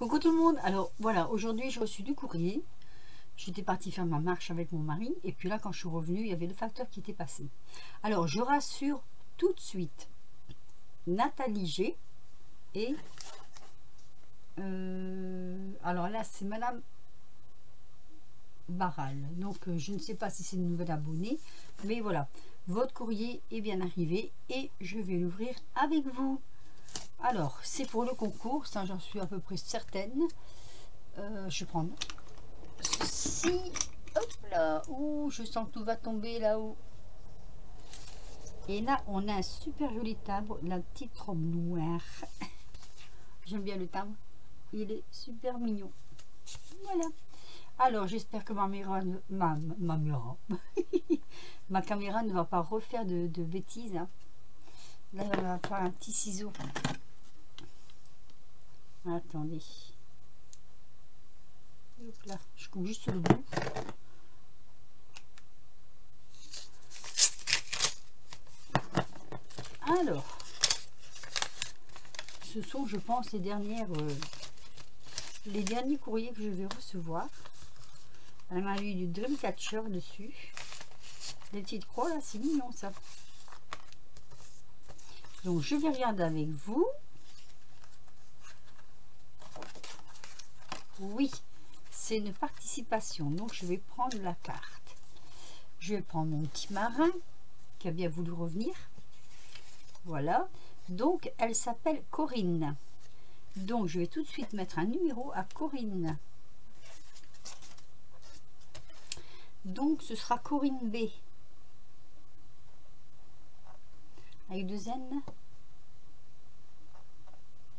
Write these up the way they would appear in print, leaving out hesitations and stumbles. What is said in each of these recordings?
Coucou tout le monde. Alors voilà, aujourd'hui j'ai reçu du courrier. J'étais partie faire ma marche avec mon mari et puis là quand je suis revenue il y avait le facteur qui était passé. Alors je rassure tout de suite Nathalie G et alors là c'est Madame Barral, donc je ne sais pas si c'est une nouvelle abonnée, mais voilà, votre courrier est bien arrivé et je vais l'ouvrir avec vous. Alors c'est pour le concours, ça j'en suis à peu près certaine. Je vais prendre ceci, hop là, ouh, je sens que tout va tomber là-haut. Et là on a un super joli timbre, la petite robe noire. J'aime bien le timbre, il est super mignon. Voilà. Alors j'espère que ma caméra ne va pas refaire de bêtises, hein. Là on va faire un petit ciseau. Attendez. Hop là, je coupe juste le bout. Alors, ce sont, je pense, les derniers courriers que je vais recevoir. Elle m'a eu du Dreamcatcher dessus. Les petites croix là, c'est mignon ça. Donc je vais regarder avec vous. Oui, c'est une participation. Donc je vais prendre la carte. Je vais prendre mon petit marin qui a bien voulu revenir. Voilà. Donc elle s'appelle Corinne. Donc je vais tout de suite mettre un numéro à Corinne. Donc ce sera Corinne B. Avec 2 N.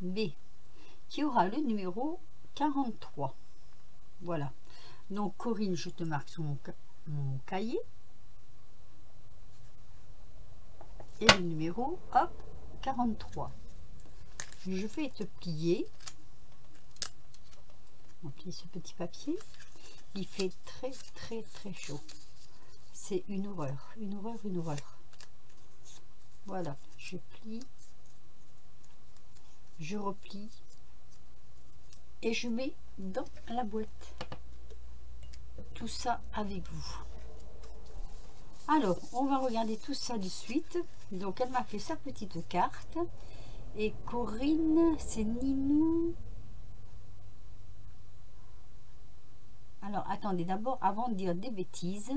B. Qui aura le numéro 43. Voilà. Donc Corinne, je te marque sur mon cahier. Et le numéro, hop, 43. Je vais te plier. On plie ce petit papier. Il fait très très très chaud. C'est une horreur, une horreur, une horreur. Voilà, je plie, je replie et je mets dans la boîte. Tout ça avec vous. Alors, on va regarder tout ça de suite. Donc, elle m'a fait sa petite carte. Et Corinne, c'est Ninou. Alors, attendez, d'abord, avant de dire des bêtises,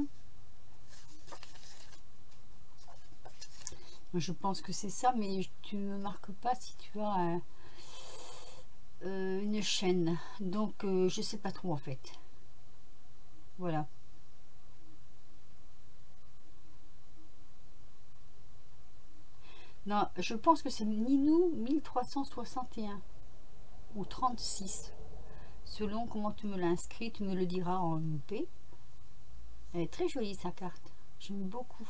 je pense que c'est ça, mais tu ne me marques pas si tu as une chaîne. Donc, je sais pas trop en fait. Voilà. Non, je pense que c'est Ninou 1361 ou 36. Selon comment tu me l'as inscrit, tu me le diras en MP. Elle est très jolie sa carte. J'aime beaucoup.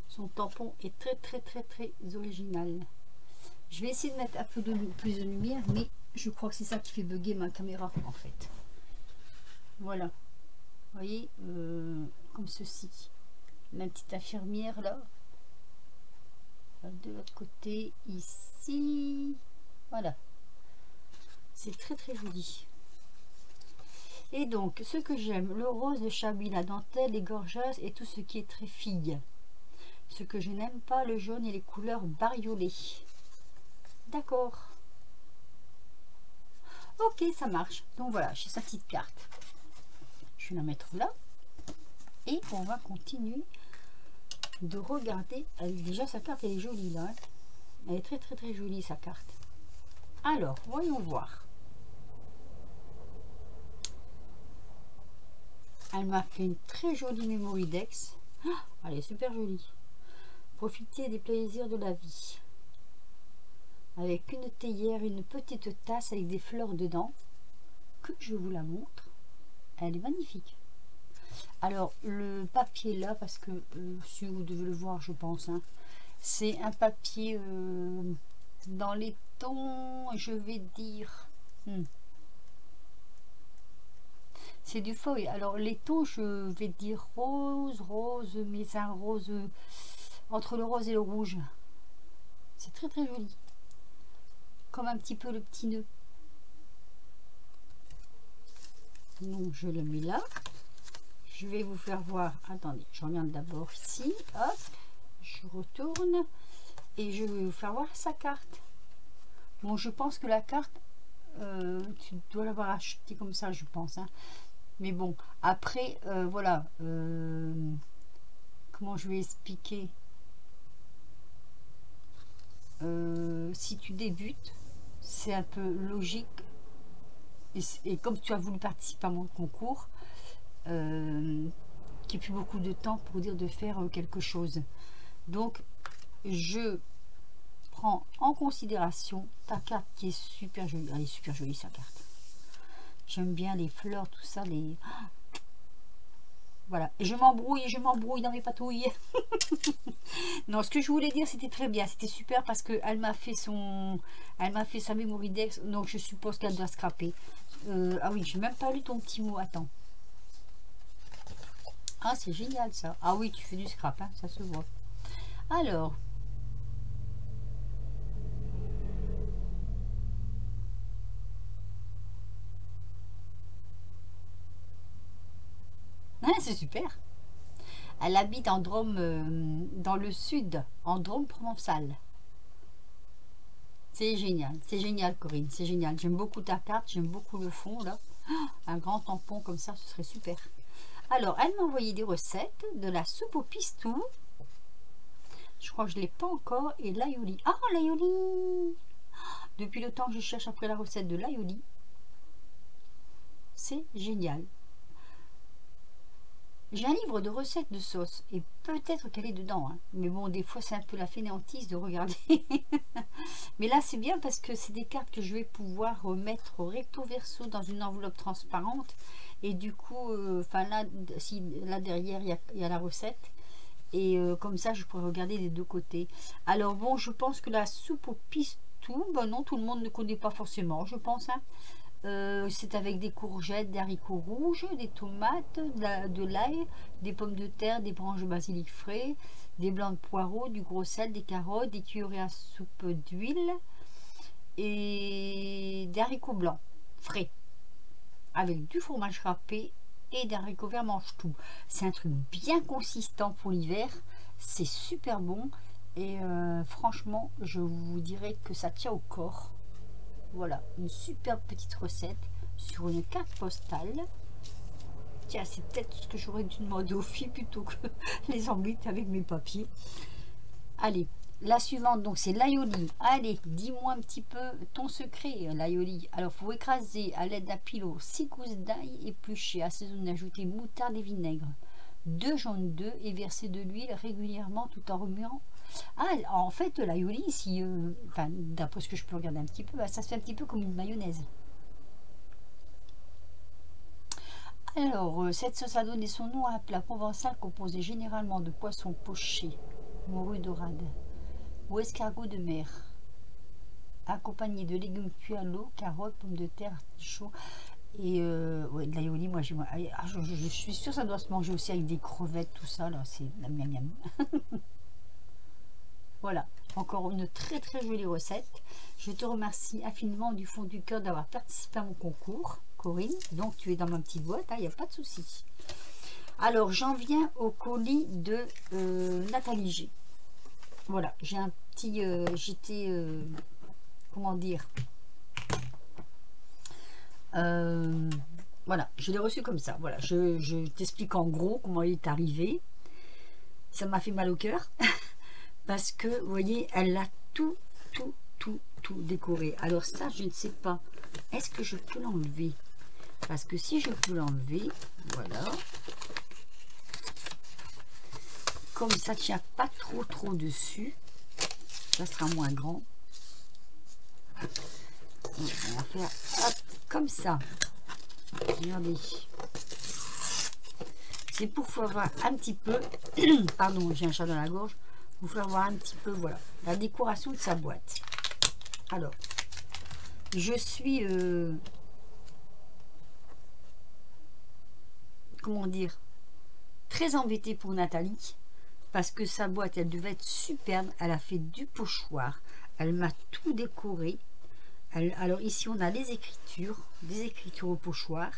Son tampon est très très très très original. Je vais essayer de mettre un peu plus de lumière, mais je crois que c'est ça qui fait bugger ma caméra en fait. Voilà. Vous voyez, comme ceci. La petite infirmière là. De l'autre côté, ici. Voilà. C'est très très joli. Et donc, ce que j'aime, le rose, le chablis, la dentelle, les gorgeuse et tout ce qui est très fille. Ce que je n'aime pas, le jaune et les couleurs bariolées. D'accord. Ok, ça marche. Donc voilà, j'ai sa petite carte. Je vais la mettre là. Et on va continuer de regarder. Déjà, sa carte, elle est jolie là. Hein. Elle est très très très jolie, sa carte. Alors, voyons voir. Elle m'a fait une très jolie mémoridex. Ah, elle est super jolie. Profiter des plaisirs de la vie. Avec une théière, une petite tasse avec des fleurs dedans. Que je vous la montre. Elle est magnifique. Alors, le papier là, parce que si vous devez le voir, je pense, hein, c'est un papier dans les tons, je vais dire... C'est du feuille. Alors les tons, je vais dire rose, mais c'est un rose entre le rose et le rouge. C'est très très joli. Comme un petit peu le petit nœud. Donc je le mets là. Je vais vous faire voir. Attendez, je regarde d'abord ici. Hop, je retourne et je vais vous faire voir sa carte. Bon, je pense que la carte, tu dois l'avoir achetée comme ça, je pense. Hein. Mais bon, après, voilà. Comment je vais expliquer? Si tu débutes, c'est un peu logique. Et comme tu as voulu participer à mon concours, qui n'a plus beaucoup de temps pour dire de faire quelque chose. Donc, je prends en considération ta carte qui est super jolie. Elle est super jolie, sa carte. J'aime bien les fleurs, tout ça. Voilà. Et je m'embrouille dans mes patouilles. Non, ce que je voulais dire, c'était très bien. C'était super parce qu'elle m'a fait sa Memory Dex. Donc, je suppose qu'elle doit scraper. Ah oui, j'ai même pas lu ton petit mot. Attends. Ah, c'est génial ça. Ah oui, tu fais du scrap, hein, ça se voit. Alors. Hein, c'est super. Elle habite en Drôme, dans le sud, en Drôme provençal. C'est génial Corinne, c'est génial. J'aime beaucoup ta carte, j'aime beaucoup le fond là. Un grand tampon comme ça, ce serait super. Alors, elle m'a envoyé des recettes de la soupe au pistou. Je crois que je ne l'ai pas encore. Et l'aioli. Ah, l'aioli! Depuis le temps que je cherche après la recette de l'aioli. C'est génial. J'ai un livre de recettes de sauce. Et peut-être qu'elle est dedans. Hein. Mais bon, des fois, c'est un peu la fainéantise de regarder. Mais là, c'est bien parce que c'est des cartes que je vais pouvoir remettre recto verso dans une enveloppe transparente. Et du coup, là derrière, il y a la recette. Et comme ça, je pourrais regarder des deux côtés. Alors bon, je pense que la soupe au pistou, ben non, tout le monde ne connaît pas forcément, je pense. Hein. C'est avec des courgettes, des haricots rouges, des tomates, de l'ail, des pommes de terre, des branches de basilic frais, des blancs de poireaux, du gros sel, des carottes, des cuillerées à soupe d'huile et des haricots blancs frais avec du fromage râpé et des haricots verts mange-tout. C'est un truc bien consistant pour l'hiver, c'est super bon et franchement je vous dirais que ça tient au corps. Voilà, une super petite recette sur une carte postale. Tiens, c'est peut-être ce que j'aurais dû demander aux filles plutôt que les embêter avec mes papiers. Allez, la suivante, donc c'est l'aioli. Allez, dis-moi un petit peu ton secret, l'aioli. Alors, il faut écraser à l'aide d'un pilot 6 gousses d'ail épluchées, assaisonner, ajouter moutarde et vinaigre, 2 jaunes d'œufs et verser de l'huile régulièrement tout en remuant. Ah, en fait, l'aioli, si, d'après ce que je peux regarder un petit peu, ça se fait un petit peu comme une mayonnaise. Alors, cette sauce a donné son nom à un plat provençal composé généralement de poissons pochés, morue dorade ou escargots de mer, accompagné de légumes cuits à l'eau, carottes, pommes de terre, artichauts. Et ouais, de l'aioli, moi je suis sûre que ça doit se manger aussi avec des crevettes, tout ça, là, c'est la miam miam. Voilà, encore une très très jolie recette. Je te remercie infiniment du fond du cœur d'avoir participé à mon concours, Corinne. Donc tu es dans ma petite boîte, il n'y a pas de souci. Alors j'en viens au colis de Nathalie G. Voilà, j'ai un petit... comment dire, voilà, je l'ai reçu comme ça. Voilà, je t'explique en gros comment il est arrivé. Ça m'a fait mal au cœur parce que vous voyez, elle a tout décoré. Alors ça, je ne sais pas, est-ce que je peux l'enlever? Parce que si je peux l'enlever, voilà, comme ça tient pas trop dessus, ça sera moins grand. On va faire hop, comme ça. Regardez, c'est pour faire voir un petit peu pardon, j'ai un chat dans la gorge, pour faire voir un petit peu, voilà, la décoration de sa boîte. Alors je suis comment dire, très embêtée pour Nathalie parce que sa boîte, elle devait être superbe. Elle a fait du pochoir, elle m'a tout décoré. Alors ici on a les écritures, des écritures au pochoir,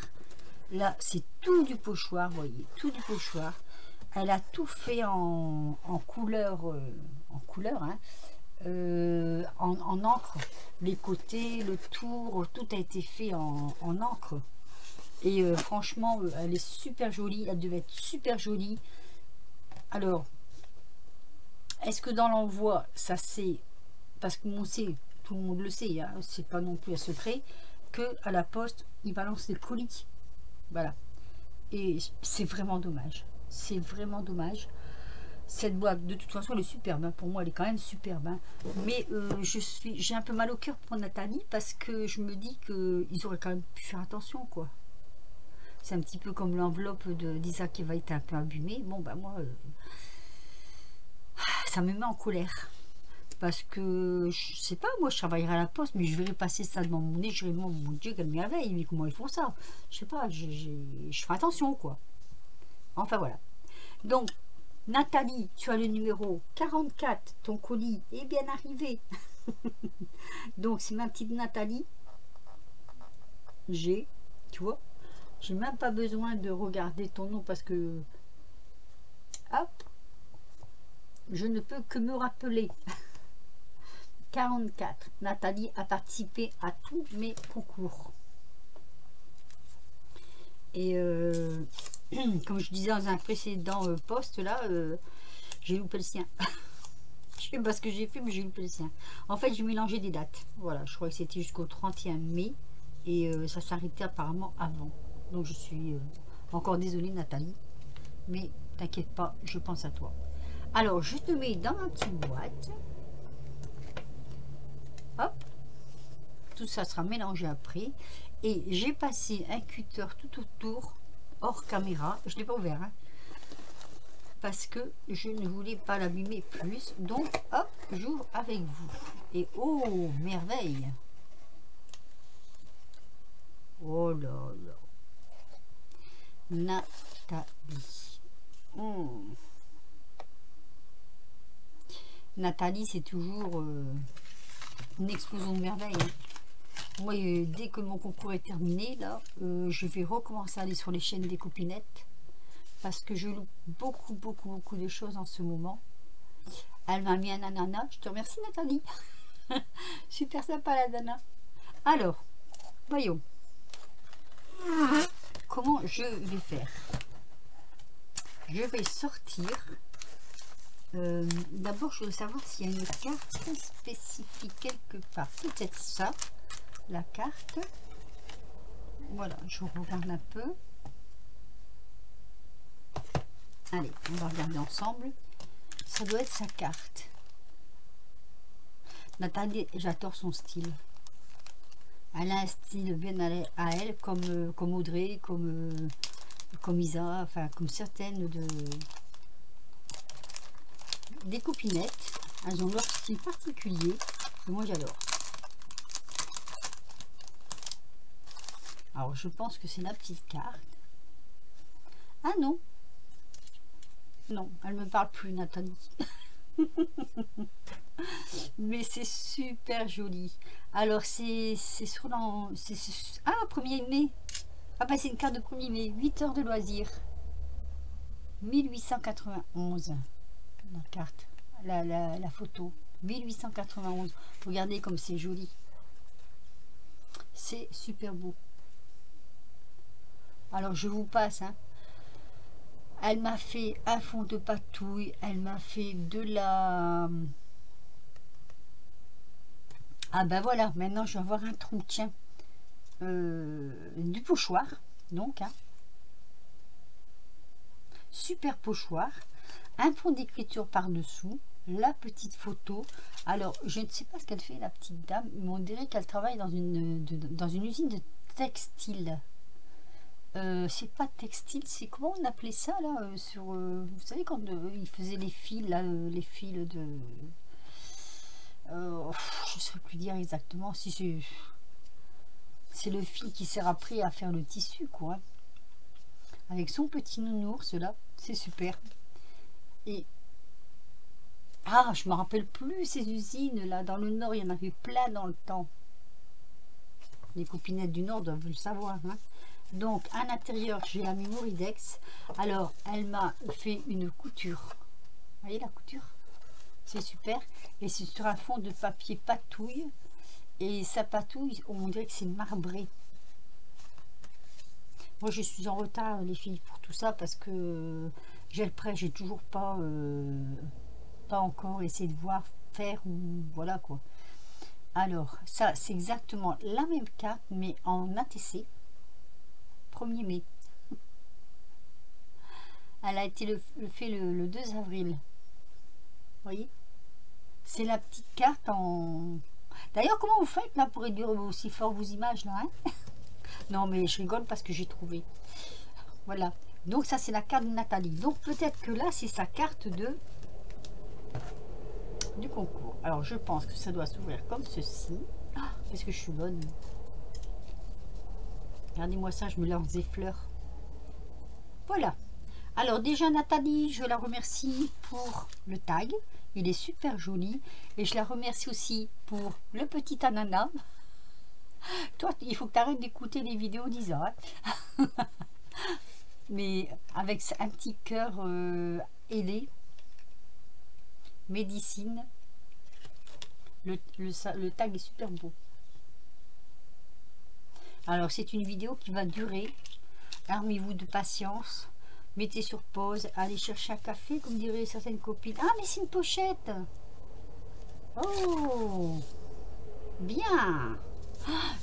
Là, c'est tout du pochoir, vous voyez, tout du pochoir. Elle a tout fait en couleur, hein, en encre. Les côtés, le tour, tout a été fait en encre. Et franchement, elle est super jolie. Elle devait être super jolie. Alors, est-ce que dans l'envoi, ça c'est... Parce que on sait, tout le monde le sait, hein, c'est pas non plus un secret, que à la poste, ils balancent les colis. Voilà. Et c'est vraiment dommage. C'est vraiment dommage. Cette boîte, de toute façon, elle est superbe. Hein. Pour moi, elle est quand même superbe. Hein. Mais j'ai un peu mal au cœur pour Nathalie parce que je me dis qu'ils auraient quand même pu faire attention, quoi. C'est un petit peu comme l'enveloppe d'Isaac qui va être un peu abîmée. Bon, bah moi, ça me met en colère. Parce que, je sais pas, moi, je travaillerai à la poste, mais je verrai passer ça devant mon nez. Je dirais, mon Dieu, quelle merveille, mais comment ils font ça? Je sais pas, je ferai attention, quoi. Enfin, voilà. Donc, Nathalie, tu as le numéro 44, ton colis est bien arrivé. Donc, c'est ma petite Nathalie. Tu vois, j'ai même pas besoin de regarder ton nom parce que, hop, je ne peux que me rappeler. 44, Nathalie a participé à tous mes concours. Et comme je disais dans un précédent post là, j'ai loupé le sien. Je sais pas ce que j'ai fait, mais j'ai loupé le sien. En fait, j'ai mélangé des dates. Voilà, je crois que c'était jusqu'au 31 mai. Et ça s'arrêtait apparemment avant. Donc je suis encore désolée Nathalie. Mais t'inquiète pas, je pense à toi. Alors, je te mets dans ma petite boîte. Hop. Tout ça sera mélangé après. Et j'ai passé un cutter tout autour, hors caméra. Je ne l'ai pas ouvert, hein, parce que je ne voulais pas l'abîmer plus. Donc, hop, j'ouvre avec vous. Et oh, merveille! Oh là là! Nathalie. Nathalie, c'est toujours une explosion de merveille. Hein. Moi, dès que mon concours est terminé, là, je vais recommencer à aller sur les chaînes des copinettes parce que je loupe beaucoup de choses en ce moment. Elle m'a mis un ananas. Je te remercie, Nathalie. Super sympa, la nana. Alors, voyons. Comment je vais faire? Je vais sortir. D'abord, je veux savoir s'il y a une carte spécifique quelque part. Peut-être ça. La carte, voilà, je regarde un peu. Allez, on va regarder ensemble. Ça doit être sa carte. Nathalie, j'adore son style. Elle a un style bien à elle, comme Audrey, comme Isa, enfin comme certaines des copinettes. Elles ont leur style particulier. Et moi j'adore. Alors, je pense que c'est la petite carte. Ah non. Non, elle me parle plus, Nathalie. Mais c'est super joli. Alors, c'est sur l'an... Ah, 1er mai. Ah bah, c'est une carte de 1er mai. 8 heures de loisirs. 1891. La carte. La photo. 1891. Regardez comme c'est joli. C'est super beau. Alors je vous passe, hein. Elle m'a fait un fond de patouille, elle m'a fait de la... Ah ben voilà, maintenant je vais avoir un trou, tiens. Du pochoir, donc, hein. Super pochoir. Un fond d'écriture par-dessous, la petite photo. Alors, je ne sais pas ce qu'elle fait, la petite dame, mais on dirait qu'elle travaille dans une usine de textile. C'est pas textile, c'est comment on appelait ça là sur vous savez quand ils faisaient les fils là, les fils de je ne saurais plus dire exactement si c'est le fil qui sert après à faire le tissu quoi, hein. Avec son petit nounours là, c'est super. Et ah, je me rappelle plus ces usines là dans le nord, il y en avait plein dans le temps. Les copinettes du nord doivent le savoir, hein. Donc à l'intérieur j'ai la Mémoridex. Alors elle m'a fait une couture, vous voyez la couture, c'est super, et c'est sur un fond de papier patouille, et ça patouille, on dirait que c'est marbré. Moi je suis en retard les filles pour tout ça, parce que j'ai le prêt, j'ai toujours pas encore essayé de voir faire, ou voilà quoi. Alors ça c'est exactement la même carte mais en ATC 1er mai. Elle a été fait le 2 avril. Vous voyez, c'est la petite carte en... D'ailleurs, comment vous faites là pour réduire aussi fort vos images là, hein? Non mais je rigole parce que j'ai trouvé. Voilà. Donc ça c'est la carte de Nathalie. Donc peut-être que là c'est sa carte du concours. Alors je pense que ça doit s'ouvrir comme ceci. Ah, qu'est-ce que je suis bonne. Regardez-moi ça, je me lance des fleurs. Voilà. Alors déjà Nathalie, je la remercie pour le tag. Il est super joli. Et je la remercie aussi pour le petit ananas. Toi, il faut que tu arrêtes d'écouter les vidéos d'Isa. Hein. Mais avec un petit cœur ailé. Médecine. Le tag est super beau. Alors c'est une vidéo qui va durer. Armez-vous de patience. Mettez sur pause. Allez chercher un café, comme diraient certaines copines. Ah mais c'est une pochette. Oh, bien.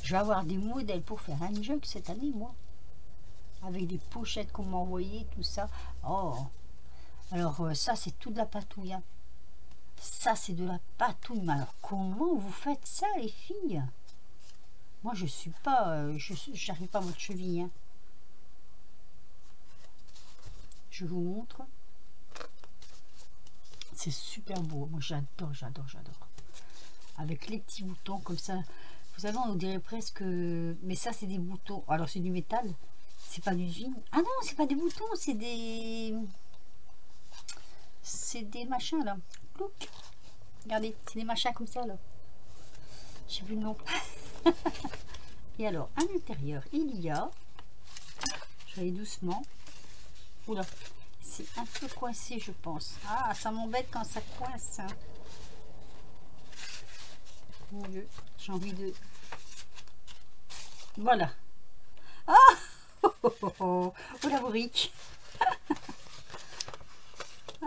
Je vais avoir des modèles pour faire un jug cette année, moi. Avec des pochettes qu'on m'a envoyées, tout ça. Oh. Alors ça c'est tout de la patouille. Hein. Ça c'est de la patouille. Mais alors comment vous faites ça les filles? Moi je suis pas, j'arrive pas à votre cheville. Hein. Je vous montre. C'est super beau. Moi j'adore, j'adore, j'adore. Avec les petits boutons comme ça. Vous savez, on dirait presque... Mais ça c'est des boutons. Alors c'est du métal. C'est pas du jean. Ah non, c'est pas des boutons, c'est des... C'est des machins là. Look. Regardez, c'est des machins comme ça là. J'ai vu le nom. Et alors, à l'intérieur, il y a... Je vais aller doucement. Oula, c'est un peu coincé, je pense. Ah, ça m'embête quand ça coince. Hein. Mon Dieu, j'ai envie de... Voilà. Ah oh, oh, oh, oh. Oh la brique.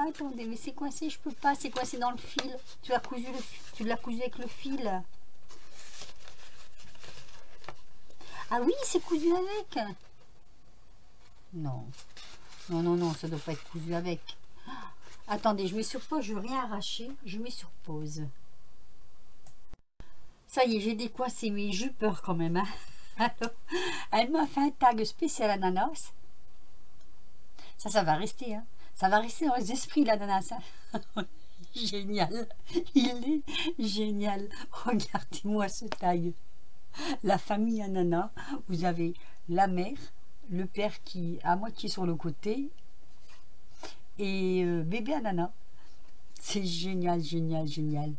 Attendez, mais c'est coincé, je peux pas, c'est coincé dans le fil. Tu l'as cousu, tu l'as cousu avec le fil. Ah oui, c'est cousu avec. Non. Non, non, non, ça doit pas être cousu avec. Attendez, je mets sur pause, je veux rien arracher. Je mets sur pause. Ça y est, j'ai décoincé, mais j'ai eu peur quand même. Hein. Alors, elle m'a fait un tag spécial ananas. Ça va rester. Hein. Ça va rester dans les esprits, l'ananas. Hein. Génial. Il est génial. Regardez-moi ce tag. La famille ananas. Vous avez la mère, le père qui est à moitié sur le côté et bébé ananas. C'est génial, génial, génial.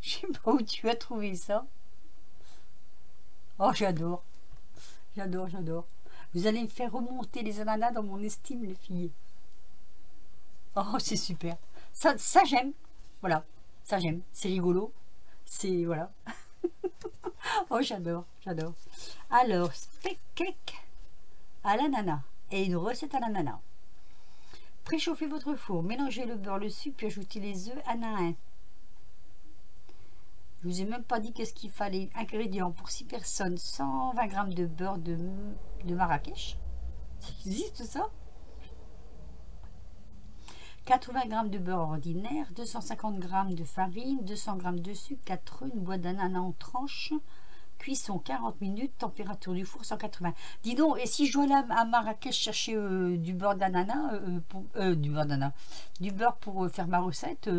Je sais pas où tu as trouvé ça. Oh, j'adore. J'adore, j'adore. Vous allez me faire remonter les ananas dans mon estime, les filles. Oh, c'est super. Ça j'aime. Voilà. Ça, j'aime. C'est rigolo. C'est... Voilà. Oh, j'adore. J'adore. Alors, steak cake à l'ananas. Et une recette à l'ananas. Préchauffez votre four. Mélangez le beurre, le sucre, puis ajoutez les œufs un à un. Je vous ai même pas dit qu'est-ce qu'il fallait. Ingrédients pour 6 personnes, 120 g de beurre de Marrakech. Ça existe ça? 80 g de beurre ordinaire, 250 g de farine, 200 g de sucre, 4 œufs, une boîte d'ananas en tranches. Cuisson 40 minutes, température du four 180. Dis donc, et si je dois aller à Marrakech chercher du beurre d'ananas, du beurre pour faire ma recette,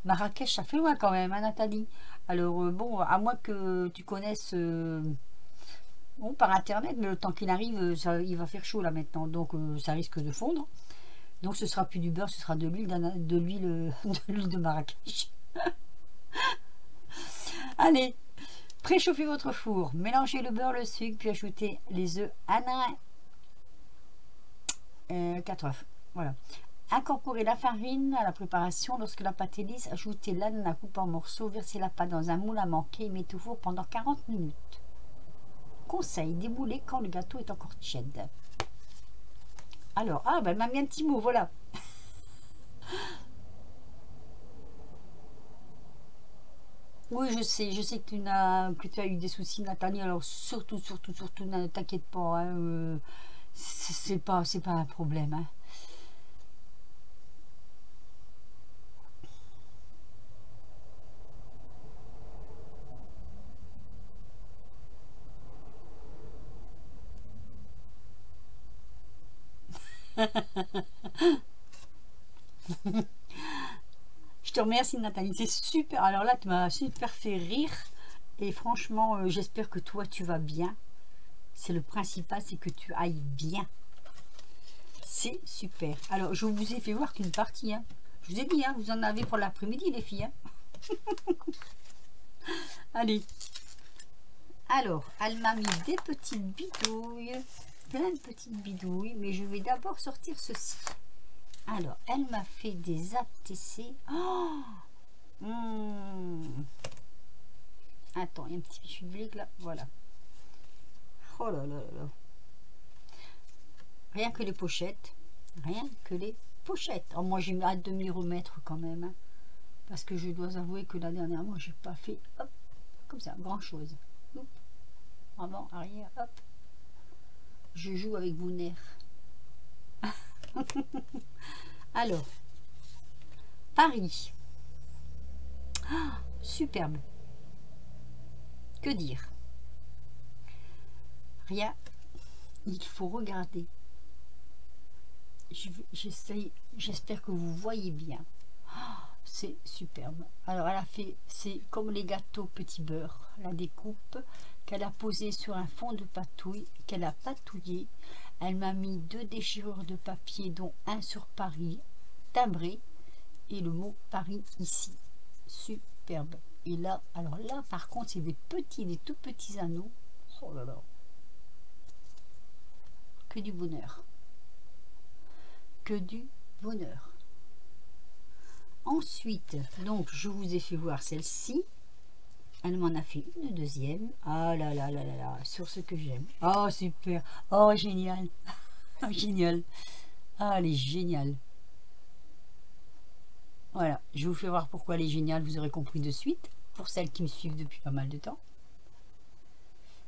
Marrakech ça fait loin quand même, hein, Nathalie. Alors bon, à moins que tu connaisses bon, par internet, mais le temps qu'il arrive, il va faire chaud là maintenant, donc ça risque de fondre. Donc ce sera plus du beurre, ce sera de l'huile de Marrakech. Allez. Préchauffez votre four, mélangez le beurre, le sucre, puis ajoutez les œufs un à un. 4 œufs. Voilà. Incorporez la farine à la préparation. Lorsque la pâte est lisse, ajoutez l'ananas coupé en morceaux, versez la pâte dans un moule à manquer et mettez au four pendant 40 minutes. Conseil, démoulez quand le gâteau est encore tiède. Alors, ah, ben elle m'a mis un petit mot, voilà. Oui, je sais que tu as eu des soucis, Nathalie. Alors surtout, ne t'inquiète pas, hein, c'est pas un problème. Hein. Je te remercie, Nathalie, c'est super. Alors là, tu m'as super fait rire. Et franchement, j'espère que toi, tu vas bien. C'est le principal, c'est que tu ailles bien. C'est super. Alors, je vous ai fait voir qu'une partie. Hein. Je vous ai dit, hein, vous en avez pour l'après-midi, les filles. Hein. Allez. Alors, elle m'a mis des petites bidouilles. Plein de petites bidouilles. Mais je vais d'abord sortir ceci. Alors, elle m'a fait des ATC. Oh Attends, il y a un petit fichu de blé là. Voilà. Oh là là là là. Rien que les pochettes. Rien que les pochettes. Oh, moi, j'ai hâte de m'y remettre quand même. Hein, parce que je dois avouer que la dernière fois, j'ai pas fait hop, comme ça, grand chose. Hop. Avant, arrière, hop. Je joue avec vos nerfs. Alors, Paris. Oh, superbe. Que dire? Rien. Il faut regarder. J'espère que vous voyez bien. Oh, c'est superbe. Alors, elle a fait, c'est comme les gâteaux petit beurre. La découpe qu'elle a posée sur un fond de patouille, qu'elle a patouillé. Elle m'a mis 2 déchirures de papier, dont un sur Paris, timbré, et le mot Paris ici. Superbe. Et là, alors là, par contre, c'est des tout petits anneaux. Oh là là. Que du bonheur. Que du bonheur. Ensuite, donc, je vous ai fait voir celle-ci. Elle m'en a fait une deuxième. Ah là là là là là, sur ce que j'aime. Oh, super. Oh, génial. Génial. Ah, elle est géniale. Voilà, je vous fais voir pourquoi elle est géniale. Vous aurez compris de suite. Pour celles qui me suivent depuis pas mal de temps.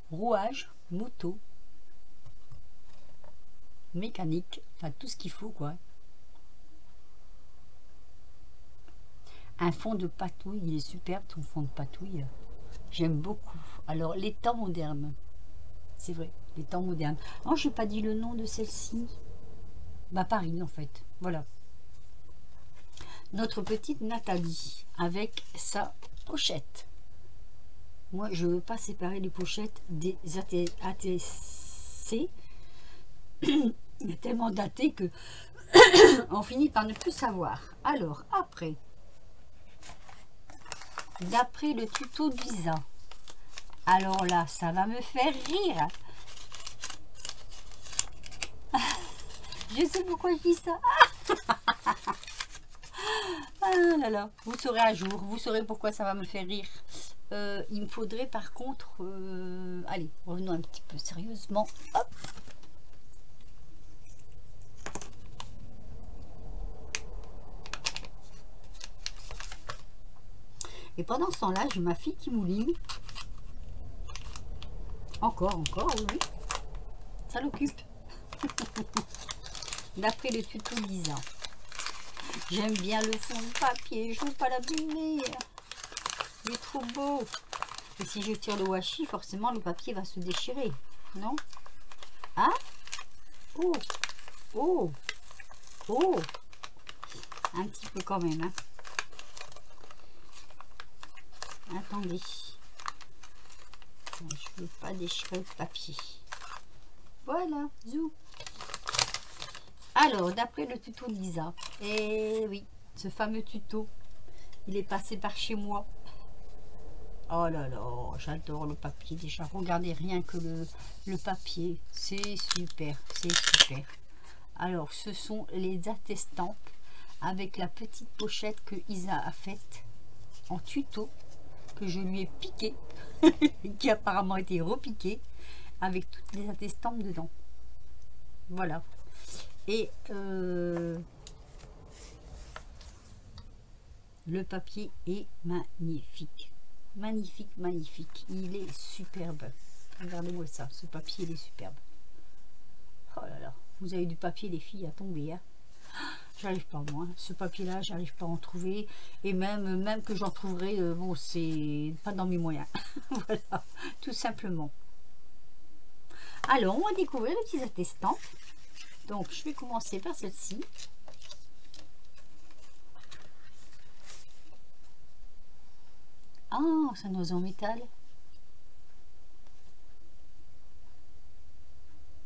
Rouage, moto, mécanique, enfin tout ce qu'il faut quoi. Un fond de patouille, il est superbe ton fond de patouille. J'aime beaucoup. Alors les temps modernes, c'est vrai, les temps modernes. Oh, j'ai pas dit le nom de celle-ci. Bah Paris en fait, voilà. Notre petite Nathalie avec sa pochette. Moi, je ne veux pas séparer les pochettes des ATC. Il y a tellement daté que on finit par ne plus savoir. Alors, après, d'après le tuto de Lisa, alors là, ça va me faire rire. Je sais pourquoi je dis ça. Ah là là, vous saurez un jour, vous saurez pourquoi ça va me faire rire. Il me faudrait par contre, allez, revenons un petit peu sérieusement. Hop. Et pendant ce temps-là, j'ai ma fille qui mouline. Encore, oui. Ça l'occupe. D'après le tuto Lisa. J'aime bien le fond de papier, je ne veux pas l'abîmer. Il est trop beau. Et si je tire le washi, forcément le papier va se déchirer. Non? Hein? Oh! Oh! Oh! Un petit peu quand même. Hein. Attendez. Je ne veux pas déchirer le papier. Voilà, zou. Alors, d'après le tuto de Lisa, et oui, ce fameux tuto, il est passé par chez moi. Oh là là, j'adore le papier déjà. Regardez rien que le papier. C'est super, c'est super. Alors, ce sont les attestants avec la petite pochette que Isa a faite en tuto, que je lui ai piqué, qui apparemment a été repiqué, avec toutes les attestants dedans. Voilà. Et le papier est magnifique. Magnifique, magnifique. Il est superbe. Regardez-moi ça. Ce papier, il est superbe. Oh là là. Vous avez du papier, les filles, à tomber. Hein. J'arrive pas, moi. Ce papier-là, j'arrive pas à en trouver. Et même que j'en trouverai, bon, c'est pas dans mes moyens. Voilà. Tout simplement. Alors, on va découvrir les petits attestants. Donc, je vais commencer par celle-ci. Ah, c'est un oiseau en métal.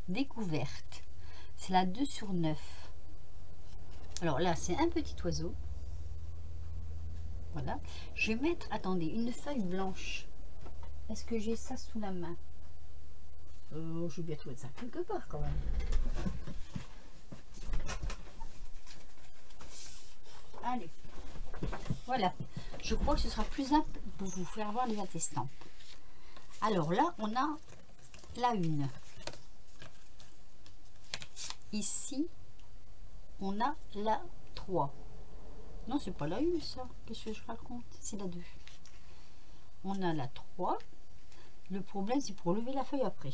Découverte. C'est la 2/9. Alors là, c'est un petit oiseau. Voilà. Je vais mettre, attendez, une feuille blanche. Est-ce que j'ai ça sous la main? Je vais bien trouver ça quelque part quand même. Allez. Voilà. Je crois que ce sera plus simple pour vous faire voir les attestants. Alors là, on a la 1. Ici, on a la 3. Non, c'est pas la 1 ça. Qu'est-ce que je raconte? C'est la 2. On a la 3. Le problème, c'est pour lever la feuille après.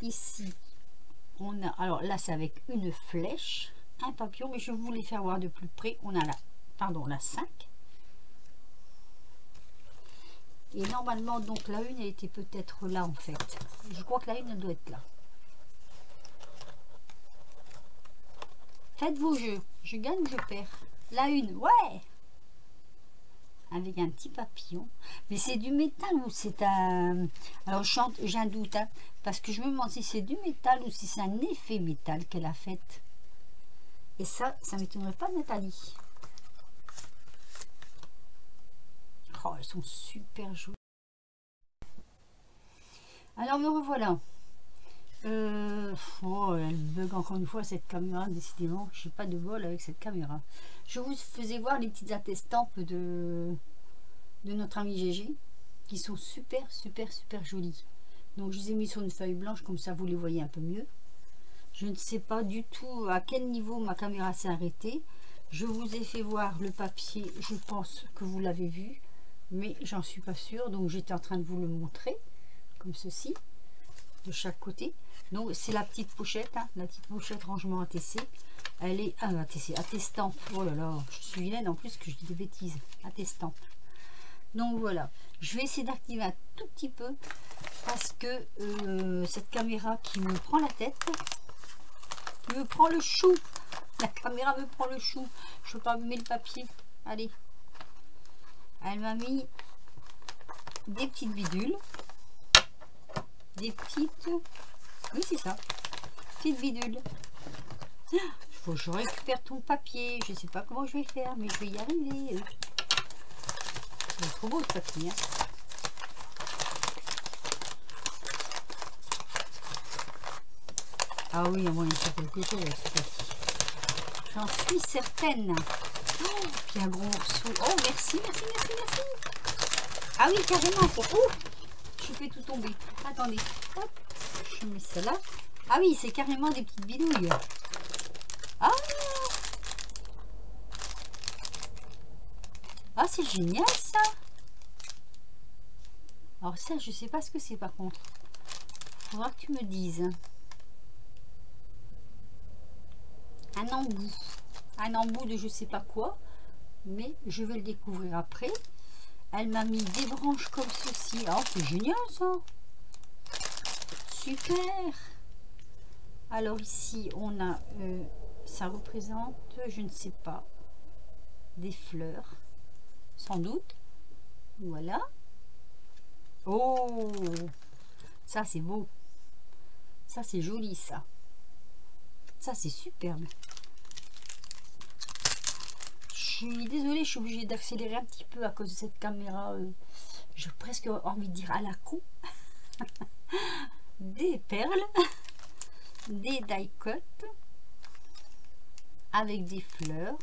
Ici, on a... Alors là, c'est avec une flèche, un papillon, mais je vais vous les faire voir de plus près. On a la... Pardon, la 5. Et normalement, donc la 1, elle était peut-être là en fait. Je crois que la 1, elle doit être là. Faites vos jeux. Je gagne ou je perds? La 1, ouais! Avec un petit papillon. Mais c'est du métal ou c'est un... Alors j'ai un doute, hein, parce que je me demande si c'est du métal ou si c'est un effet métal qu'elle a fait. Et ça m'étonnerait pas de Nathalie. Oh, elles sont super jolies. Alors me revoilà. Oh, elle bug encore une fois cette caméra, décidément. Je n'ai pas de bol avec cette caméra. Je vous faisais voir les petites attestampes de notre ami Gégé, qui sont super, super, super jolies. Donc je les ai mis sur une feuille blanche, comme ça vous les voyez un peu mieux. Je ne sais pas du tout à quel niveau ma caméra s'est arrêtée. Je vous ai fait voir le papier, je pense que vous l'avez vu, mais j'en suis pas sûre, donc j'étais en train de vous le montrer, comme ceci, de chaque côté. Donc c'est la petite pochette, hein, la petite pochette rangement ATC. Elle est ATC, attestampe. Oh là là, je suis vilaine en plus que je dis des bêtises. Attestampe. Donc voilà, je vais essayer d'activer un tout petit peu parce que cette caméra qui me prend la tête, qui me prend le chou. La caméra me prend le chou. Je peux pas abîmer le papier. Allez. Elle m'a mis des petites bidules. Des petites... Oui, c'est ça. Petites bidules. Il faut que je récupère ton papier. Je sais pas comment je vais faire, mais je vais y arriver. C'est trop beau ce papier. Hein. Ah oui, il y a moyen de faire quelque chose avec ce papier. J'en suis certaine. Oh, puis un gros morceau. Oh, merci, merci, merci, merci. Ah oui, carrément. Oh, je fais tout tomber. Attendez. Hop, je mets ça là. Ah oui, c'est carrément des petites bidouilles. Ah, ah c'est génial ça. Alors ça, je sais pas ce que c'est par contre. Faudra que tu me dises. Un embout. Un embout de je sais pas quoi. Mais je vais le découvrir après. Elle m'a mis des branches comme ceci. Oh, c'est génial ça. Super. Alors ici, on a... ça représente, je ne sais pas, des fleurs. Sans doute. Voilà. Oh, ça c'est beau. Ça c'est joli ça. Ça c'est superbe. suis désolée, je suis obligée d'accélérer un petit peu à cause de cette caméra. J'ai presque envie de dire à la con. Des perles, des die cut avec des fleurs.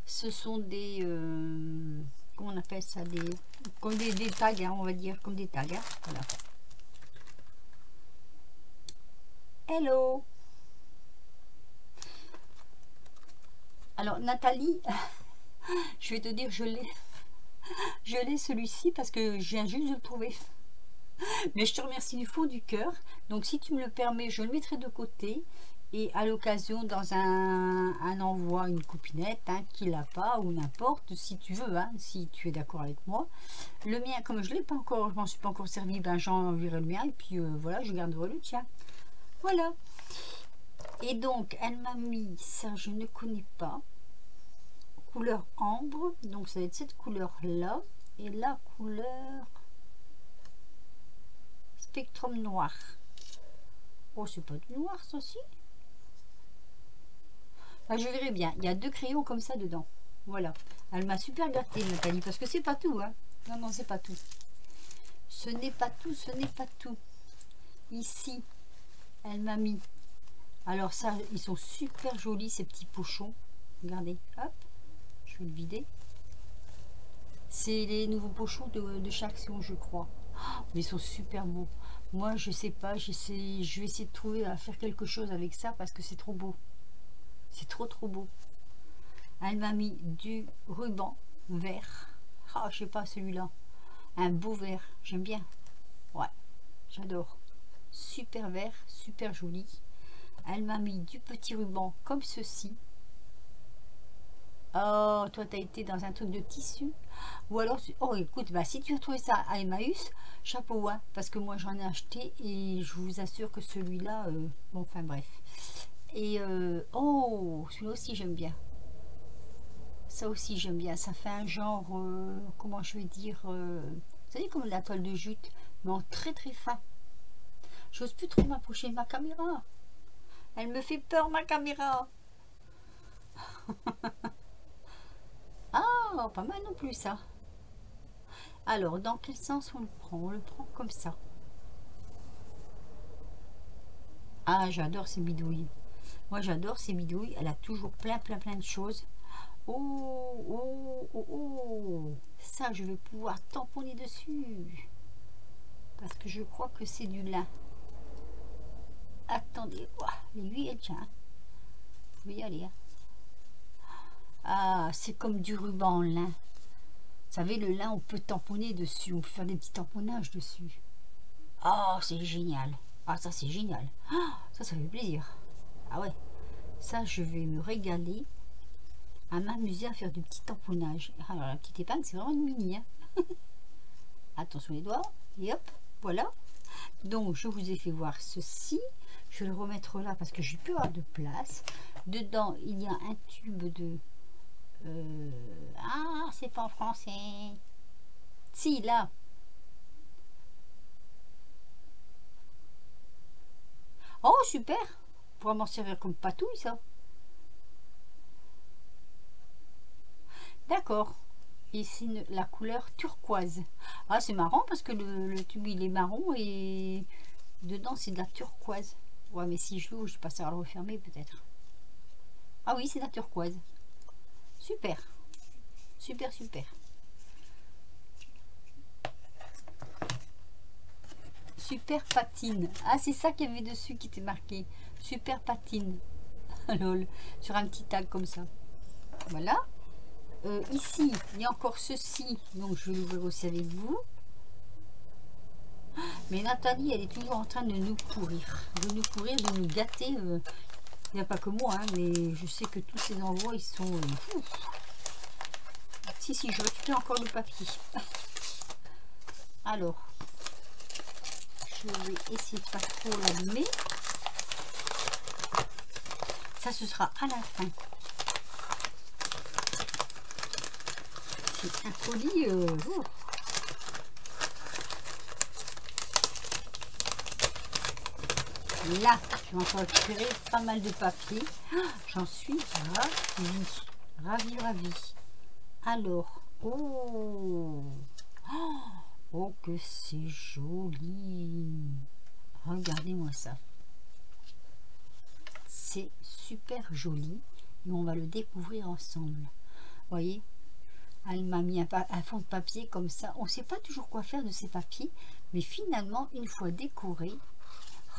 Ce sont des... comment on appelle ça, comme des tags, hein, on va dire, comme des tags. Hein, voilà. Hello. Alors Nathalie, je vais te dire, je l'ai celui-ci parce que je viens juste de le trouver. Mais je te remercie du fond du cœur. Donc si tu me le permets, je le mettrai de côté. Et à l'occasion, dans un envoi, une copinette, hein, qui l'a pas, ou n'importe, si tu veux, hein, si tu es d'accord avec moi. Le mien, comme je l'ai pas encore, je m'en suis pas encore servi, ben j'enverrai le mien. Et puis voilà, je garderai le tien. Voilà. Et donc, elle m'a mis, ça je ne connais pas, couleur ambre. Donc ça va être cette couleur-là. Et la couleur... Spectrum noir. Oh, c'est pas du noir, ça aussi. Ah, je verrai bien. Il y a 2 crayons comme ça dedans. Voilà. Elle m'a super gâtée, Nathalie, parce que c'est pas tout, hein. Non, non, c'est pas tout. Ce n'est pas tout, ce n'est pas tout. Ici, elle m'a mis... Alors ça, ils sont super jolis, ces petits pochons. Regardez, hop. Je vais le vider. C'est les nouveaux pochons de chaque action, je crois. Oh, mais ils sont super beaux. Moi, je sais pas, je vais essayer de trouver à faire quelque chose avec ça parce que c'est trop beau. C'est trop beau. Elle m'a mis du ruban vert. Ah, je sais pas, celui-là. Un beau vert, j'aime bien. Ouais, j'adore. Super vert, super joli. Elle m'a mis du petit ruban comme ceci. Oh, toi, tu as été dans un truc de tissu. Ou alors, oh, écoute, bah, si tu as trouvé ça à Emmaüs, chapeau, hein, parce que moi, j'en ai acheté et je vous assure que celui-là, bon, enfin, bref. Et, oh, celui-là aussi, j'aime bien. Ça aussi, j'aime bien. Ça fait un genre, comment je vais dire, vous savez, comme la toile de jute, mais en très fin. J'ose plus trop m'approcher de ma caméra. Elle me fait peur, ma caméra. Ah, pas mal non plus ça. Alors, dans quel sens on le prend? On le prend comme ça. Ah, j'adore ces bidouilles. Moi, j'adore ces bidouilles. Elle a toujours plein de choses. Oh, oh, oh, oh. Ça, je vais pouvoir tamponner dessus. Parce que je crois que c'est du lin. Attendez, l'aiguille, elle tient. Vous pouvez y aller. Hein. Ah, c'est comme du ruban en lin. Vous savez, le lin, on peut tamponner dessus. On peut faire des petits tamponnages dessus. Oh, c'est génial. Ah, ça, c'est génial. Oh, ça fait plaisir. Ah ouais. Ça, je vais me régaler à m'amuser à faire du petit tamponnage. Alors, la petite épingle, c'est vraiment une mini. Hein. Attention les doigts. Et hop, voilà. Donc, je vous ai fait voir ceci. Je vais le remettre là parce que j'ai plus avoir de place. Dedans, il y a un tube de... Ah, c'est pas en français. Si, là. Oh, super. On pourra m'en servir comme patouille, ça. D'accord. Ici, la couleur turquoise. Ah, c'est marrant parce que le tube, il est marron et dedans, c'est de la turquoise. Ouais, mais si je l'ouvre, je passerai à le refermer peut-être. Ah oui, c'est de la turquoise. Super. Super. Super patine. Ah, c'est ça qu'il y avait dessus qui était marqué. Super patine. Lol. Sur un petit tag comme ça. Voilà. Ici, il y a encore ceci. Donc, je vais l'ouvrir aussi avec vous. Mais Nathalie, elle est toujours en train de nous pourrir. De nous gâter. Il n'y a pas que moi, hein, mais je sais que tous ces envois, ils sont... Si, je récupère encore le papier. Alors, je vais essayer de pas trop l'allumer. Ça, ce sera à la fin. C'est un colis... Là, je vais encore récupérer pas mal de papier. J'en suis ravie. Ravi, ravi. Alors, oh, oh que c'est joli. Regardez-moi ça. C'est super joli et on va le découvrir ensemble. Voyez, elle m'a mis un fond de papier comme ça. On ne sait pas toujours quoi faire de ces papiers, mais finalement, une fois décoré,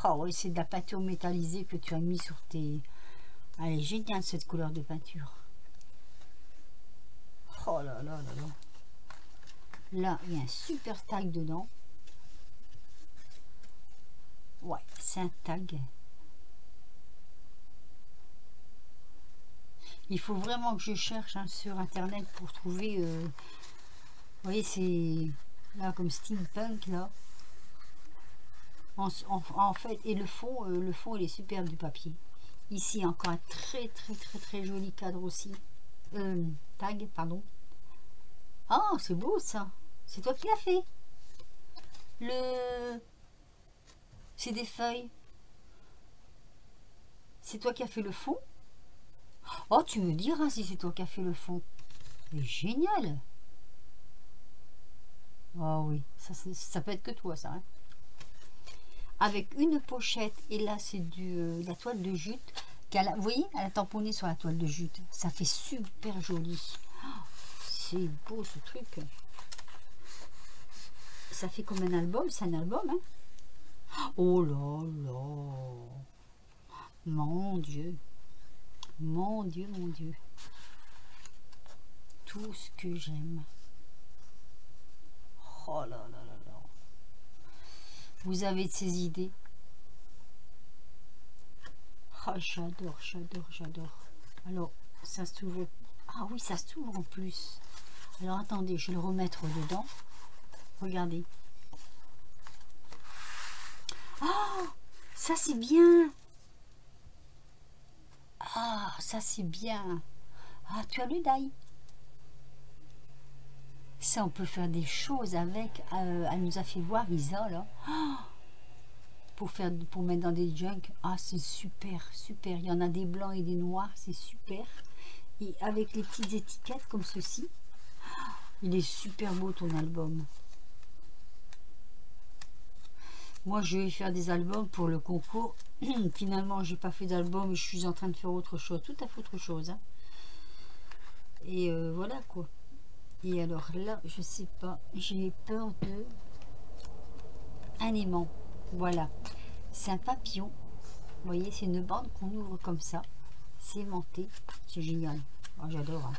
oh ouais, c'est de la peinture métallisée que tu as mis sur tes... Elle est géniale cette couleur de peinture. Oh là là là là. Là, il y a un super tag dedans. Ouais, c'est un tag. Il faut vraiment que je cherche sur internet pour trouver... vous voyez, c'est là comme steampunk là. En fait, et le fond il est superbe du papier. Ici encore un très joli cadre aussi. Tag, pardon. Oh, c'est beau ça. C'est toi qui l'as fait. C'est des feuilles. C'est toi qui as fait le fond. Oh, tu me diras si c'est toi qui as fait le fond. C'est génial. Oh oui, ça peut être que toi ça. Hein. Avec une pochette, et là c'est la toile de jute. Vous voyez, elle a tamponné sur la toile de jute. Ça fait super joli. Oh, c'est beau ce truc. Ça fait comme un album, c'est un album. Hein. Oh là là. Mon Dieu. Mon Dieu, mon Dieu. Tout ce que j'aime. Oh là là là là. Vous avez de ces idées. Oh, j'adore, j'adore, j'adore. Alors, ça s'ouvre. Ah oui, ça s'ouvre en plus. Alors, attendez, je vais le remettre dedans. Regardez. Oh, ça c'est bien. Ah, ça c'est bien. Ah, tu as le die. Ça, on peut faire des choses avec. Elle nous a fait voir, Isa, là. Oh, pour mettre dans des junks. Ah, c'est super, super. Il y en a des blancs et des noirs, c'est super. Et avec les petites étiquettes comme ceci. Il est super beau ton album. Moi, je vais faire des albums pour le concours. Finalement, j'ai pas fait d'album. Je suis en train de faire autre chose. Tout à fait autre chose. Hein. Et voilà quoi. Et alors là, je sais pas. J'ai peur de... Un aimant. Voilà. C'est un papillon. Vous voyez, c'est une bande qu'on ouvre comme ça. C'est aimanté. C'est génial. Oh, j'adore. Hein.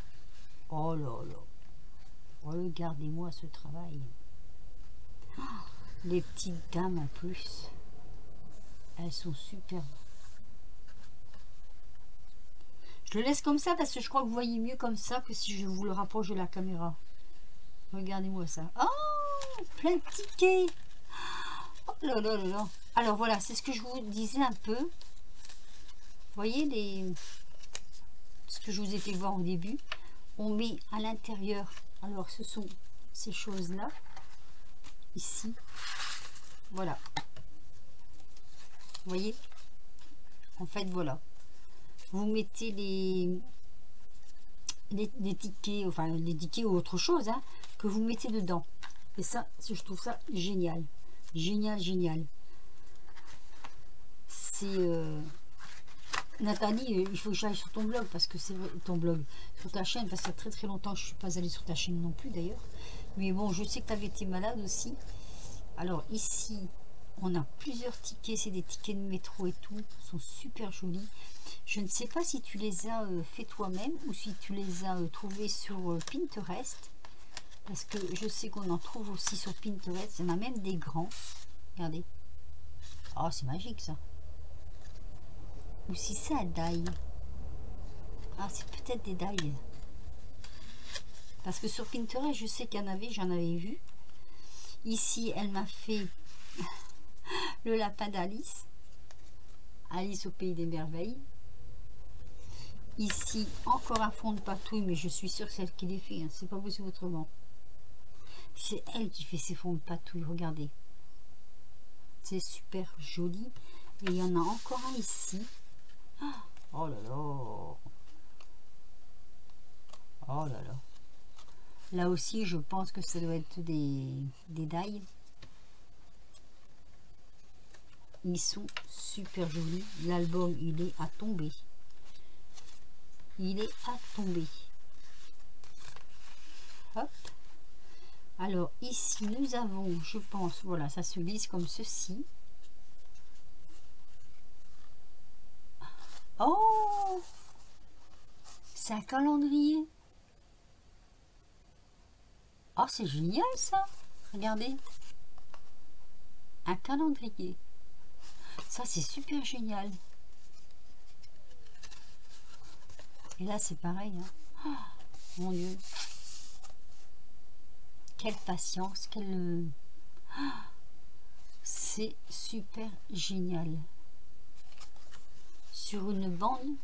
Oh là là. Regardez-moi ce travail. Oh, les petites dames en plus. Elles sont superbes. Je le laisse comme ça parce que je crois que vous voyez mieux comme ça que si je vous le rapproche de la caméra. Regardez-moi ça. Oh, plein de tickets. Oh là là là là. Alors voilà, c'est ce que je vous disais un peu. Vous voyez ce que je vous ai fait voir au début. On met à l'intérieur. Alors ce sont ces choses-là. Ici. Voilà. Vous voyez? En fait, voilà. Vous mettez les tickets, enfin les tickets ou autre chose, hein, que vous mettez dedans. Et ça, je trouve ça génial. Génial, génial. C'est... Nathalie, il faut que j'aille sur ton blog, parce que c'est vrai, ton blog, sur ta chaîne, parce que ça fait très longtemps que je ne suis pas allée sur ta chaîne non plus d'ailleurs. Mais bon, je sais que tu avais été malade aussi. Alors ici, on a plusieurs tickets, c'est des tickets de métro et tout, ils sont super jolis. Je ne sais pas si tu les as fait toi-même ou si tu les as trouvés sur Pinterest, parce que je sais qu'on en trouve aussi sur Pinterest, il y en a même des grands. Regardez. Oh, c'est magique ça. Ou si c'est un die. Ah, c'est peut-être des die. Parce que sur Pinterest, je sais qu'il y en avait, j'en avais vu. Ici, elle m'a fait le lapin d'Alice. Alice au pays des merveilles. Ici, encore un fond de patouille, mais je suis sûre que c'est elle qui les fait. Hein. C'est pas possible autrement. C'est elle qui fait ces fonds de patouille. Regardez. C'est super joli. Et il y en a encore un ici. Oh là là. Oh là là. Là aussi, je pense que ça doit être des die. Ils sont super jolis. L'album, il est à tomber. Il est à tomber. Hop. Alors ici, nous avons, je pense, voilà, ça se lise comme ceci. Oh! C'est un calendrier. Oh, c'est génial ça. Regardez. Un calendrier. Ça, c'est super génial. Et là, c'est pareil. Hein. Oh, mon Dieu. Quelle patience. Quelle... C'est super génial. Sur une bande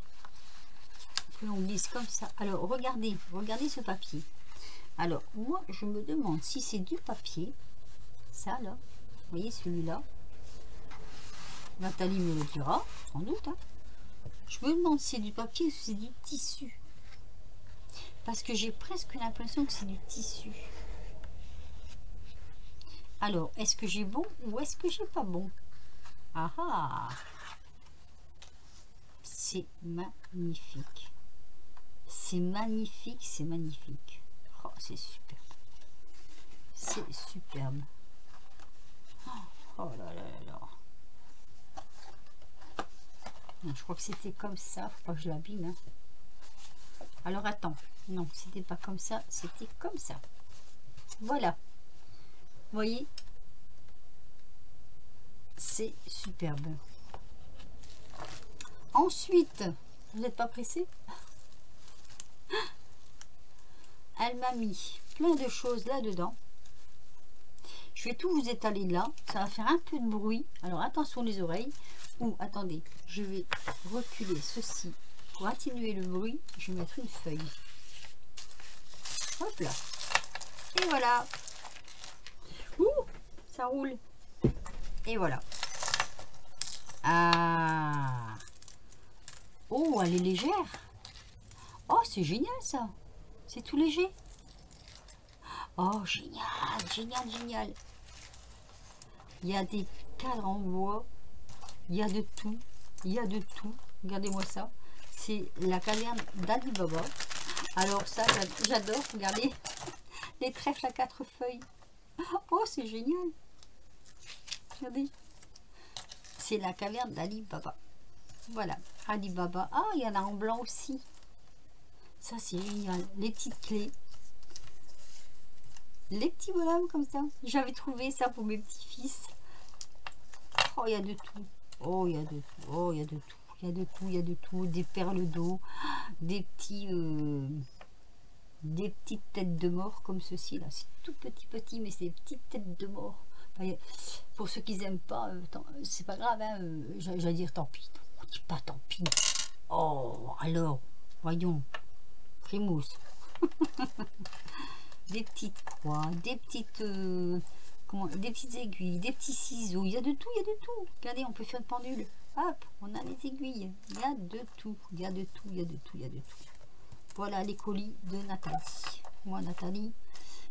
que l'on glisse comme ça. Alors, regardez. Regardez ce papier. Alors, moi, je me demande si c'est du papier. Ça, là. Vous voyez, celui-là. Nathalie me le dira, sans doute. Hein. Je me demande si c'est du papier ou si c'est du tissu. Parce que j'ai presque l'impression que c'est du tissu. Alors, est-ce que j'ai bon ou est-ce que j'ai pas bon? Ah ah! C'est magnifique. C'est magnifique, c'est magnifique. Oh, c'est superbe. C'est superbe. Oh là là là là. Je crois que c'était comme ça. Faut pas que je l'abîme. Hein. Alors attends. Non, c'était pas comme ça. C'était comme ça. Voilà. Vous voyez? C'est superbe. Ensuite, vous n'êtes pas pressé? Elle m'a mis plein de choses là-dedans. Je vais tout vous étaler là. Ça va faire un peu de bruit. Alors attention les oreilles. Ou attendez, je vais reculer ceci pour atténuer le bruit. Je vais mettre une feuille. Hop là. Et voilà. Ouh, ça roule. Et voilà. Ah. Oh, elle est légère. Oh, c'est génial ça. C'est tout léger. Oh, génial, génial, génial. Il y a des cadres en bois. Il y a de tout. Il y a de tout. Regardez-moi ça. C'est la caverne d'Ali Baba. Alors ça, j'adore. Regardez. Les trèfles à 4 feuilles. Oh, c'est génial. Regardez. C'est la caverne d'Ali Baba. Voilà. Ali Baba. Ah, il y en a en blanc aussi. Ça, c'est génial. Les petites clés. Les petits bonhommes comme ça. J'avais trouvé ça pour mes petits-fils. Oh, il y a de tout. Oh, il y a de tout. Oh, il y a de tout. Il y a de tout. Il y a de tout. Des perles d'eau. Des petits... des petites têtes de mort comme ceci. Là, c'est tout petit, mais c'est des petites têtes de mort. Enfin, pour ceux qui n'aiment pas, c'est pas grave. Hein, j'allais dire tant pis. On dit pas tant pis. Oh, alors, voyons. Primousse. Des petites croix, des petites des petites aiguilles, des petits ciseaux, il y a de tout, il y a de tout. Regardez, on peut faire une pendule. Hop, on a les aiguilles. Il y a de tout, il y a de tout, il y a de tout, il y a de tout. Voilà les colis de Nathalie. Moi, Nathalie,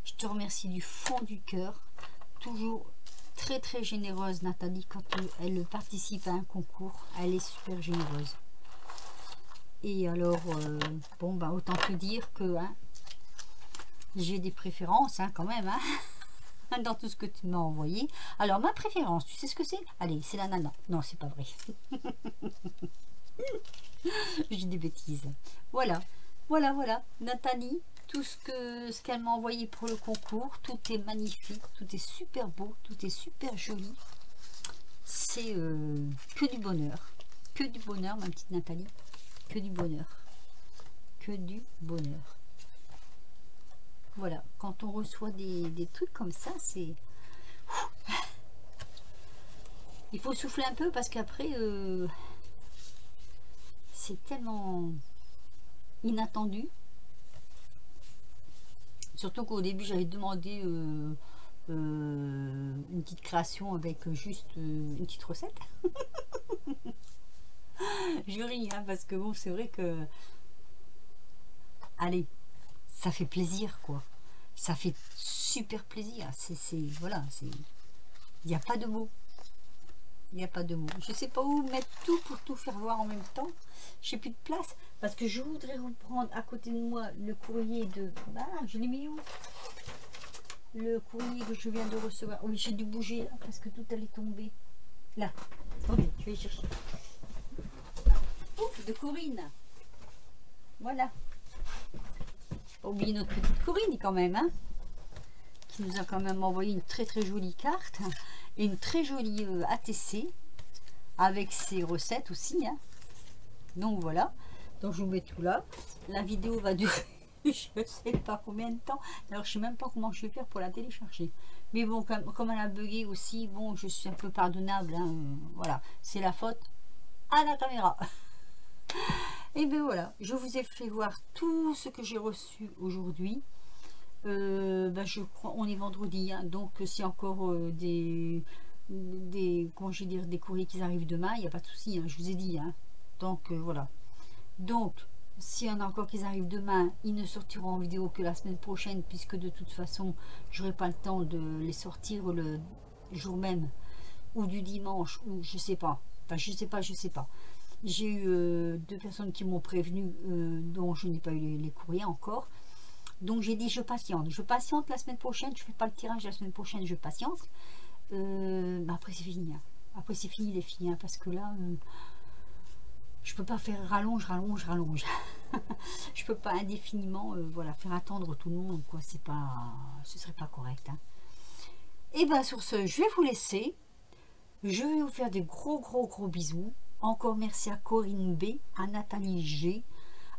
je te remercie du fond du cœur. Toujours très très généreuse, Nathalie, quand elle participe à un concours. Elle est super généreuse. Et alors, bon, bah, autant te dire que hein, j'ai des préférences hein, quand même hein, dans tout ce que tu m'as envoyé. Alors ma préférence, tu sais ce que c'est? Allez, c'est la nana. Non, c'est pas vrai. J'ai des bêtises. Voilà, voilà, voilà. Nathalie, tout ce qu'elle m'a envoyé pour le concours, tout est magnifique, tout est super beau, tout est super joli. C'est que du bonheur, ma petite Nathalie. Que du bonheur. Que du bonheur. Voilà, quand on reçoit des trucs comme ça, c'est... Il faut souffler un peu parce qu'après, c'est tellement inattendu. Surtout qu'au début, j'avais demandé une petite création avec juste une petite recette. Je ris, hein, parce que bon, c'est vrai que... Allez, ça fait plaisir, quoi. Ça fait super plaisir. Voilà, il n'y a pas de mots. Il n'y a pas de mots. Je ne sais pas où mettre tout pour tout faire voir en même temps. J'ai plus de place parce que je voudrais reprendre à côté de moi le courrier de... Ah, je l'ai mis où? Le courrier que je viens de recevoir. Oui, j'ai dû bouger là parce que tout allait tomber. Là. Ok, je vais chercher. Ouf, de Corinne. Voilà. Pas oublier notre petite Corinne quand même, hein, qui nous a quand même envoyé une très jolie carte et une très jolie ATC avec ses recettes aussi, hein. Donc voilà, donc je vous mets tout là. La vidéo va durer je sais pas combien de temps, alors je sais même pas comment je vais faire pour la télécharger, mais bon, comme elle a bugué aussi, bon, je suis un peu pardonnable, hein, voilà, c'est la faute à la caméra. Et bien voilà, je vous ai fait voir tout ce que j'ai reçu aujourd'hui. Je crois, on est vendredi, hein, donc c'est encore comment je vais dire, des courriers qui arrivent demain, il n'y a pas de souci, hein, je vous ai dit, hein. Donc voilà. Donc s'il y en a encore qui arrivent demain, ils ne sortiront en vidéo que la semaine prochaine, puisque de toute façon j'aurai pas le temps de les sortir le jour même ou du dimanche, ou je sais pas, enfin je sais pas. J'ai eu 2 personnes qui m'ont prévenu, dont je n'ai pas eu les courriers encore. Donc j'ai dit je patiente la semaine prochaine, je fais pas le tirage la semaine prochaine, je patiente. Après c'est fini, hein. Après c'est fini les filles, hein, parce que là je peux pas faire rallonge. Je peux pas indéfiniment voilà, faire attendre tout le monde, quoi. C'est pas, ce serait pas correct, hein. Et bien sur ce, je vais vous laisser. Je vais vous faire des gros bisous. Encore merci à Corinne B, à Nathalie G,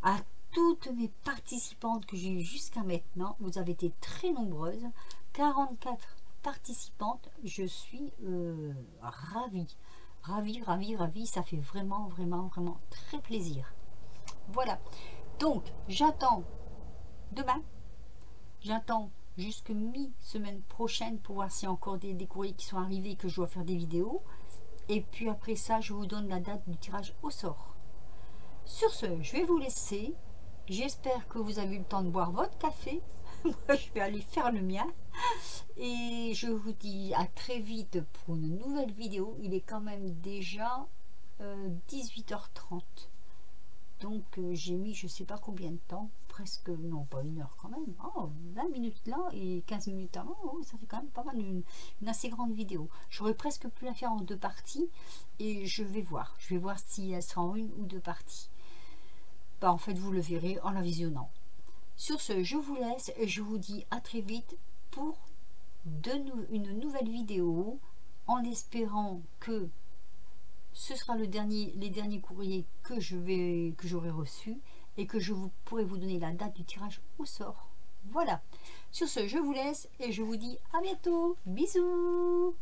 à toutes mes participantes que j'ai eues jusqu'à maintenant. Vous avez été très nombreuses, 44 participantes. Je suis ravie, ça fait vraiment très plaisir. Voilà, donc j'attends demain, j'attends jusque mi-semaine prochaine pour voir s'il y a encore des courriers qui sont arrivés et que je dois faire des vidéos. Et puis après ça, je vous donne la date du tirage au sort. Sur ce, je vais vous laisser. J'espère que vous avez eu le temps de boire votre café. Moi, je vais aller faire le mien. Et je vous dis à très vite pour une nouvelle vidéo. Il est quand même déjà 18h30. Donc, j'ai mis je sais pas combien de temps. Presque, non pas 1 heure quand même. Oh, 20 minutes là et 15 minutes avant. Oh, ça fait quand même pas mal, une assez grande vidéo. J'aurais presque pu la faire en 2 parties. Et je vais voir. Je vais voir si elle sera en 1 ou 2 parties. Bah, en fait, vous le verrez en la visionnant. Sur ce, je vous laisse et je vous dis à très vite pour une nouvelle vidéo, en espérant que ce sera les derniers courriers que j'aurai reçus et que je pourrai vous donner la date du tirage au sort. Voilà. Sur ce, je vous laisse et je vous dis à bientôt. Bisous.